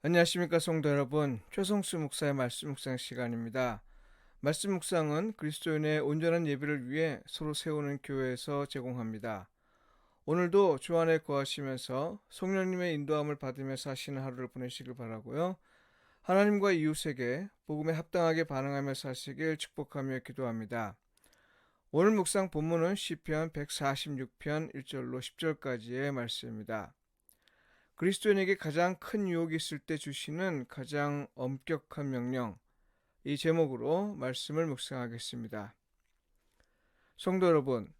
안녕하십니까 성도 여러분, 최성수 목사의 말씀 묵상 시간입니다. 말씀 묵상은 그리스도인의 온전한 예배를 위해 서로 세우는 교회에서 제공합니다. 오늘도 주 안에 거하시면서 성령님의 인도함을 받으며 사시는 하루를 보내시길 바라고요. 하나님과 이웃에게 복음에 합당하게 반응하며 사시길 축복하며 기도합니다. 오늘 묵상 본문은 시편 146편 1절로 10절까지의 말씀입니다. 그리스도인에게 가장 큰 유혹이 있을 때 주시는 가장 엄격한 명령, 이 제목으로 말씀을 묵상하겠습니다. 성도 여러분,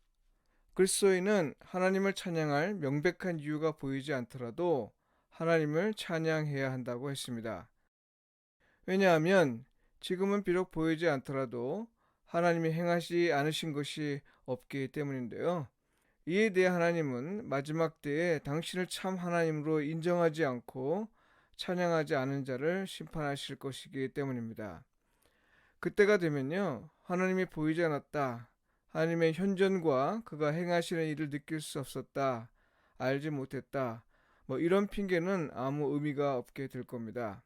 그리스도인은 하나님을 찬양할 명백한 이유가 보이지 않더라도 하나님을 찬양해야 한다고 했습니다. 왜냐하면 지금은 비록 보이지 않더라도 하나님이 행하지 않으신 것이 없기 때문인데요. 이에 대해 하나님은 마지막 때에 당신을 참 하나님으로 인정하지 않고 찬양하지 않은 자를 심판하실 것이기 때문입니다. 그때가 되면요, 하나님이 보이지 않았다, 하나님의 현존과 그가 행하시는 일을 느낄 수 없었다, 알지 못했다, 이런 핑계는 아무 의미가 없게 될 겁니다.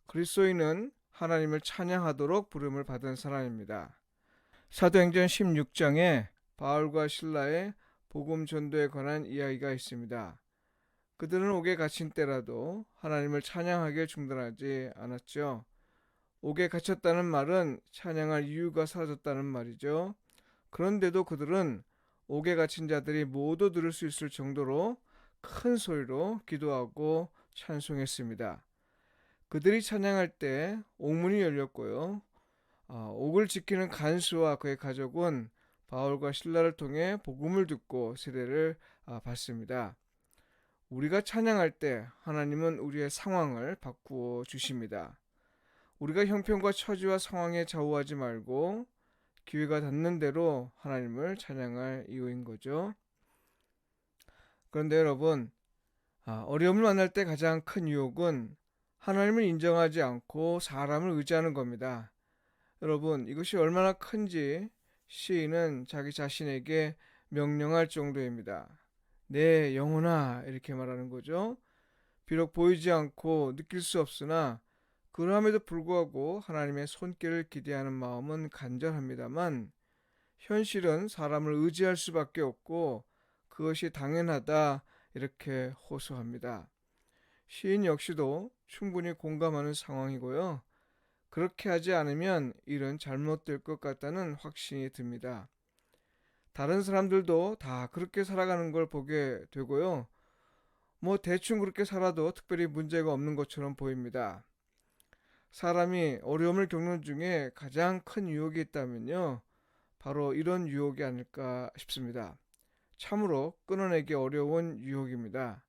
그리스도인은 하나님을 찬양하도록 부름을 받은 사람입니다. 사도행전 16장에 바울과 실라의 복음 전도에 관한 이야기가 있습니다. 그들은 옥에 갇힌 때라도 하나님을 찬양하길 중단하지 않았죠. 옥에 갇혔다는 말은 찬양할 이유가 사라졌다는 말이죠. 그런데도 그들은 옥에 갇힌 자들이 모두 들을 수 있을 정도로 큰 소리로 기도하고 찬송했습니다. 그들이 찬양할 때 옥문이 열렸고요. 옥을 지키는 간수와 그의 가족은 바울과 실라를 통해 복음을 듣고 세례를 받습니다. 우리가 찬양할 때 하나님은 우리의 상황을 바꾸어 주십니다. 우리가 형편과 처지와 상황에 좌우하지 말고 기회가 닿는 대로 하나님을 찬양할 이유인 거죠. 그런데 여러분, 어려움을 만날 때 가장 큰 유혹은 하나님을 인정하지 않고 사람을 의지하는 겁니다. 여러분, 이것이 얼마나 큰지 시인은 자기 자신에게 명령할 정도입니다. 내 영혼아, 이렇게 말하는 거죠. 비록 보이지 않고 느낄 수 없으나 그럼에도 불구하고 하나님의 손길을 기대하는 마음은 간절합니다만 현실은 사람을 의지할 수밖에 없고 그것이 당연하다, 이렇게 호소합니다. 시인 역시도 충분히 공감하는 상황이고요. 그렇게 하지 않으면 일은 잘못될 것 같다는 확신이 듭니다. 다른 사람들도 다 그렇게 살아가는 걸 보게 되고요. 대충 그렇게 살아도 특별히 문제가 없는 것처럼 보입니다. 사람이 어려움을 겪는 중에 가장 큰 유혹이 있다면요, 바로 이런 유혹이 아닐까 싶습니다. 참으로 끊어내기 어려운 유혹입니다.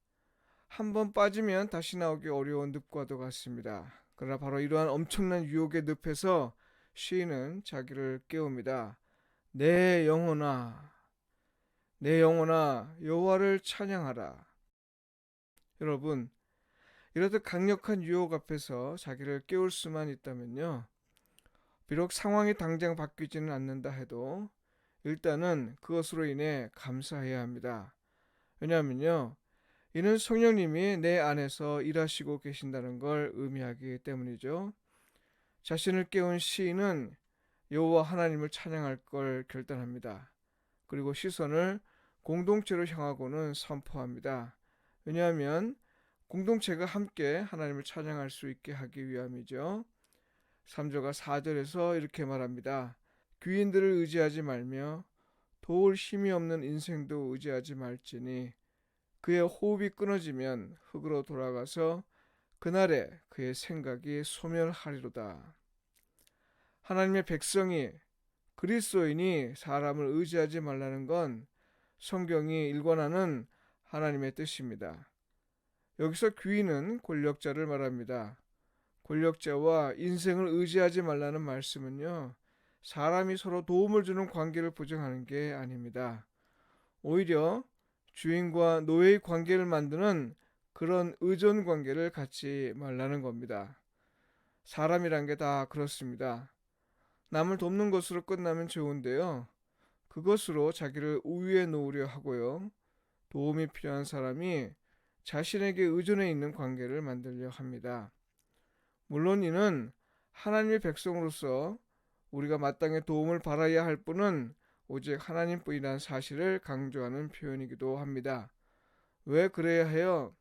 한번 빠지면 다시 나오기 어려운 늪과도 같습니다. 그러나 바로 이러한 엄청난 유혹의 늪에서 시인은 자기를 깨웁니다. 내 영혼아, 내 영혼아, 여호와를 찬양하라. 여러분, 이렇듯 강력한 유혹 앞에서 자기를 깨울 수만 있다면요, 비록 상황이 당장 바뀌지는 않는다 해도 일단은 그것으로 인해 감사해야 합니다. 왜냐하면요, 이는 성령님이 내 안에서 일하시고 계신다는 걸 의미하기 때문이죠. 자신을 깨운 시인은 여호와 하나님을 찬양할 걸 결단합니다. 그리고 시선을 공동체로 향하고는 선포합니다. 왜냐하면 공동체가 함께 하나님을 찬양할 수 있게 하기 위함이죠. 3절과 4절에서 이렇게 말합니다. 귀인들을 의지하지 말며 도울 힘이 없는 인생도 의지하지 말지니 그의 호흡이 끊어지면 흙으로 돌아가서 그날에 그의 생각이 소멸하리로다. 하나님의 백성이, 그리스도인이 사람을 의지하지 말라는 건 성경이 일관하는 하나님의 뜻입니다. 여기서 귀인은 권력자를 말합니다. 권력자와 인생을 의지하지 말라는 말씀은요, 사람이 서로 도움을 주는 관계를 부정하는 게 아닙니다. 오히려 주인과 노예의 관계를 만드는 그런 의존 관계를 갖지 말라는 겁니다. 사람이란 게 다 그렇습니다. 남을 돕는 것으로 끝나면 좋은데요, 그것으로 자기를 우위에 놓으려 하고요, 도움이 필요한 사람이 자신에게 의존해 있는 관계를 만들려 합니다. 물론 이는 하나님의 백성으로서 우리가 마땅히 도움을 받아야 할 분은 오직 하나님뿐이라는 사실을 강조하는 표현이기도 합니다. 왜 그래야 해요?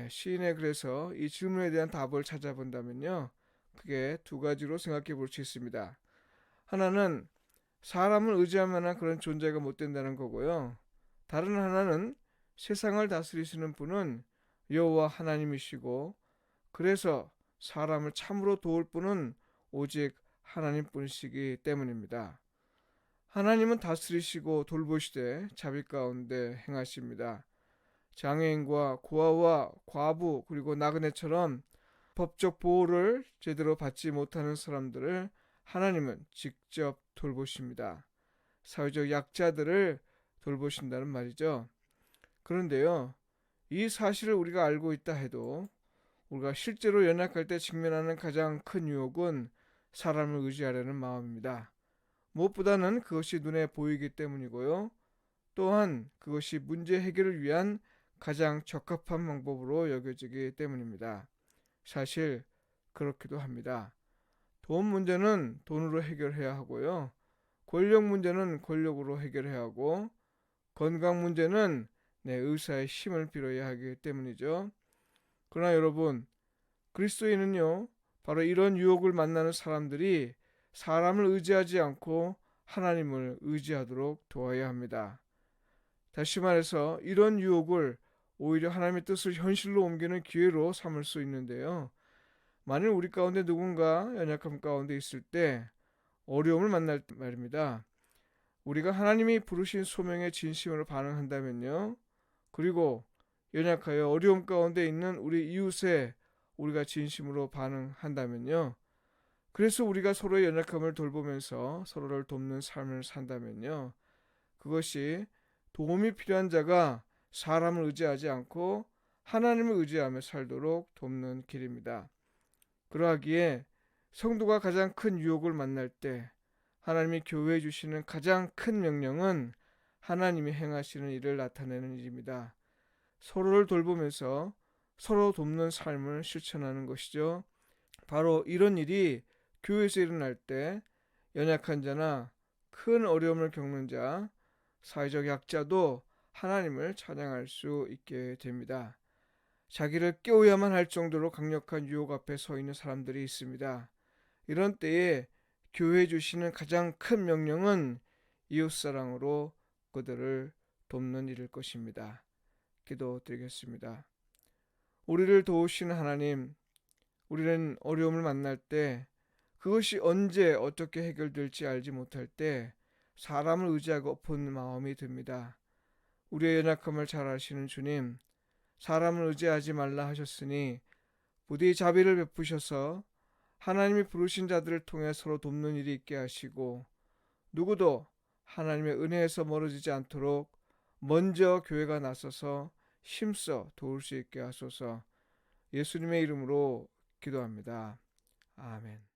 시인의 글에서 이 질문에 대한 답을 찾아본다면요, 크게 두 가지로 생각해 볼 수 있습니다. 하나는 사람을 의지할 만한 그런 존재가 못 된다는 거고요. 다른 하나는 세상을 다스리시는 분은 여호와 하나님이시고, 그래서 사람을 참으로 도울 분은 오직 하나님뿐이시기 때문입니다. 하나님은 다스리시고 돌보시되 자비 가운데 행하십니다. 장애인과 고아와 과부 그리고 나그네처럼 법적 보호를 제대로 받지 못하는 사람들을 하나님은 직접 돌보십니다. 사회적 약자들을 돌보신다는 말이죠. 그런데요, 이 사실을 우리가 알고 있다 해도 우리가 실제로 연약할 때 직면하는 가장 큰 유혹은 사람을 의지하려는 마음입니다. 무엇보다는 그것이 눈에 보이기 때문이고요. 또한 그것이 문제 해결을 위한 가장 적합한 방법으로 여겨지기 때문입니다. 사실 그렇기도 합니다. 돈 문제는 돈으로 해결해야 하고요. 권력 문제는 권력으로 해결해야 하고, 건강 문제는 내 의사의 힘을 빌어야 하기 때문이죠. 그러나 여러분, 그리스도인은요, 바로 이런 유혹을 만나는 사람들이 사람을 의지하지 않고 하나님을 의지하도록 도와야 합니다. 다시 말해서 이런 유혹을 오히려 하나님의 뜻을 현실로 옮기는 기회로 삼을 수 있는데요. 만일 우리 가운데 누군가 연약함 가운데 있을 때 어려움을 만날 때 말입니다. 우리가 하나님이 부르신 소명에 진심으로 반응한다면요. 그리고 연약하여 어려움 가운데 있는 우리 이웃에 우리가 진심으로 반응한다면요. 그래서 우리가 서로의 연약함을 돌보면서 서로를 돕는 삶을 산다면요. 그것이 도움이 필요한 자가 사람을 의지하지 않고 하나님을 의지하며 살도록 돕는 길입니다. 그러하기에 성도가 가장 큰 유혹을 만날 때 하나님이 교회에 주시는 가장 큰 명령은 하나님이 행하시는 일을 나타내는 일입니다. 서로를 돌보면서 서로 돕는 삶을 실천하는 것이죠. 바로 이런 일이 교회에서 일어날 때 연약한 자나 큰 어려움을 겪는 자, 사회적 약자도 하나님을 찬양할 수 있게 됩니다. 자기를 깨워야만 할 정도로 강력한 유혹 앞에 서 있는 사람들이 있습니다. 이런 때에 교회에 주시는 가장 큰 명령은 이웃사랑으로 그들을 돕는 일일 것입니다. 기도드리겠습니다. 우리를 도우시는 하나님, 우리는 어려움을 만날 때 그것이 언제 어떻게 해결될지 알지 못할 때 사람을 의지하고 엎은 마음이 듭니다. 우리의 연약함을 잘 아시는 주님, 사람을 의지하지 말라 하셨으니 부디 자비를 베푸셔서 하나님이 부르신 자들을 통해 서로 돕는 일이 있게 하시고, 누구도 하나님의 은혜에서 멀어지지 않도록 먼저 교회가 나서서 힘써 도울 수 있게 하소서. 예수님의 이름으로 기도합니다. 아멘.